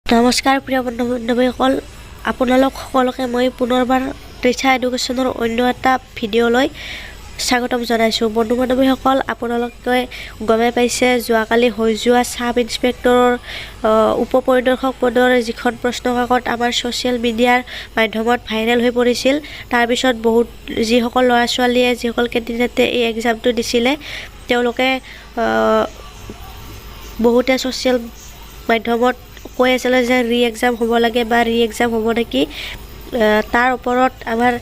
নমস্কাৰ প্ৰিয় বন্ধু-বান্ধৱীসকল, আপোনালোক সকলোকে মই পুনৰবাৰ তৃষা এডুকেশ্যনৰ অন্য এটা ভিডিঅ'লৈ স্বাগতম জনাইছোঁ। বন্ধু-বান্ধৱীসকল, আপোনালোকে গমে পাইছে যোৱাকালি হৈ যোৱা চাব ইন্সপেক্টৰৰ উপ-পৰিদৰ্শক পদৰ যিখন প্ৰশ্নকাকত আমাৰ ছ'চিয়েল মিডিয়াৰ মাধ্যমত ভাইৰেল হৈ পৰিছিল। তাৰপিছত যিসকল ল'ৰা-ছোৱালীয়ে যিসকল কেণ্ডিডেটে এই এক্সামটো দিছিলে তেওঁলোকে বহুতে ছ'চিয়েল মাধ্যমত কৈ আছিলে যে ৰি-এক্সাম হ'ব লাগে বা ৰি-এক্সাম হ'ব নেকি। তাৰ ওপৰত আমাৰ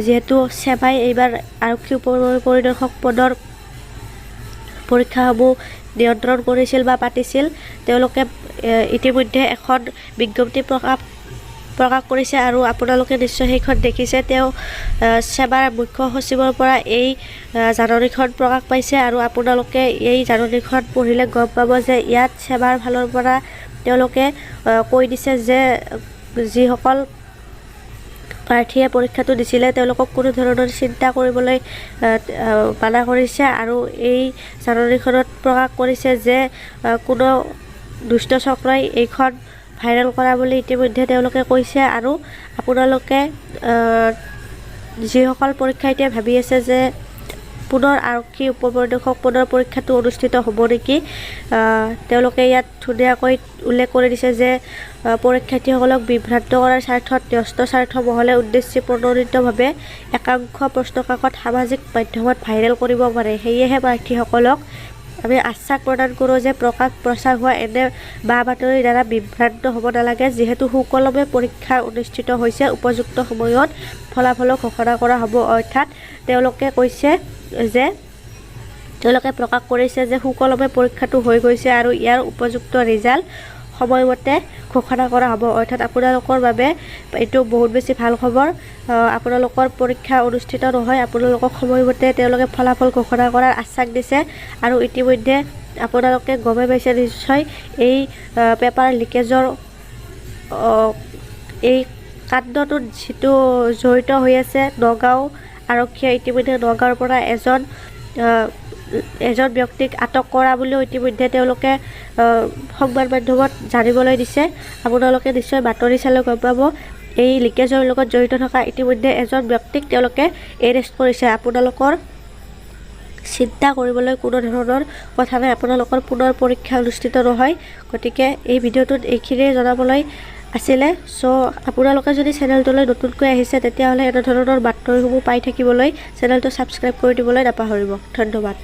যিহেতু সেৱাই এইবাৰ আৰক্ষী উপ-পৰিদৰ্শক পদৰ পৰীক্ষাসমূহ নিয়ন্ত্ৰণ কৰিছিল বা পাতিছিল, তেওঁলোকে ইতিমধ্যে এখন বিজ্ঞপ্তি প্ৰকাশ কৰিছে আৰু আপোনালোকে নিশ্চয় সেইখন দেখিছে। তেওঁ সেৱাৰ মুখ্য সচিবৰ পৰা এই জাননীখন প্ৰকাশ পাইছে আৰু আপোনালোকে এই জাননীখন পঢ়িলে গম পাব যে ইয়াত সেৱাৰ ফালৰ পৰা তেওঁলোকে কৈ দিছে যে যিসকল প্ৰাৰ্থীয়ে পৰীক্ষাটো দিছিলে তেওঁলোকক কোনো ধৰণৰ চিন্তা কৰিবলৈ মানা কৰিছে আৰু এই জাননীখনত প্ৰকাশ কৰিছে যে কোনো দুষ্ট চক্ৰই এইখন ভাইৰেল কৰা বুলি ইতিমধ্যে তেওঁলোকে কৈছে। আৰু আপোনালোকে যিসকল পৰীক্ষাৰ্থীয়ে ভাবি আছে যে পুনৰ আৰক্ষী উপ-পৰিদৰ্শক পদৰ পৰীক্ষাটো অনুষ্ঠিত হ'ব নেকি, তেওঁলোকে ইয়াত ধুনীয়াকৈ উল্লেখ কৰি দিছে যে পৰীক্ষাৰ্থীসকলক বিভ্ৰান্ত কৰাৰ স্বাৰ্থত ন্যস্ত স্বাৰ্থ মহলে উদ্দেশ্যপ্ৰণোদিতভাৱে একাংশ প্ৰশ্নকাকত সামাজিক মাধ্যমত ভাইৰেল কৰিব পাৰে। সেয়েহে প্ৰাৰ্থীসকলক আমি আশ্বাস প্ৰদান কৰোঁ যে প্ৰচাৰ হোৱা এনে বা-বাতৰিৰ দ্বাৰা বিভ্ৰান্ত হ'ব নালাগে। যিহেতু সুকলমে পৰীক্ষা অনুষ্ঠিত হৈছে, উপযুক্ত সময়ত ফলাফলো ঘোষণা কৰা হ'ব। অৰ্থাৎ তেওঁলোকে প্ৰকাশ কৰিছে যে সুকলমে পৰীক্ষাটো হৈ গৈছে আৰু ইয়াৰ উপযুক্ত ৰিজাল্ট সময়মতে ঘোষণা কৰা হ'ব। অৰ্থাৎ আপোনালোকৰ বাবে এইটো বহুত বেছি ভাল খবৰ। আপোনালোকৰ পৰীক্ষা অনুষ্ঠিত নহয়, আপোনালোকক সময়মতে তেওঁলোকে ফলাফল ঘোষণা কৰাৰ আশ্বাস দিছে। আৰু ইতিমধ্যে আপোনালোকে গমে পাইছে নিশ্চয় এই পেপাৰ লিকেজৰ এই কাণ্ডটোত যিটো জড়িত হৈ আছে নগাঁও আৰক্ষীয়ে ইতিমধ্যে নগাঁৱৰ পৰা এজন ব্যক্তিক আটক কৰা বুলিও ইতিমধ্যে তেওঁলোকে সংবাদ মাধ্যমত জানিবলৈ দিছে। আপোনালোকে নিশ্চয় বাতৰি চালে গম পাব এই লিকেজৰ লগত জড়িত থকা ইতিমধ্যে এজন ব্যক্তিক তেওঁলোকে এৰেষ্ট কৰিছে। আপোনালোকৰ চিন্তা কৰিবলৈ কোনো ধৰণৰ কথা নাই, আপোনালোকৰ পুনৰ পৰীক্ষা অনুষ্ঠিত নহয়। গতিকে এই ভিডিঅ'টোত এইখিনিয়ে জনাবলৈ আছিলে। আপোনালোকে যদি চেনেলটোলৈ নতুনকৈ আহিছে তেতিয়াহ'লে এনেধৰণৰ বাতৰিসমূহ পাই থাকিবলৈ চেনেলটো ছাবস্ক্ৰাইব কৰি দিবলৈ নাপাহৰিব। ধন্যবাদ।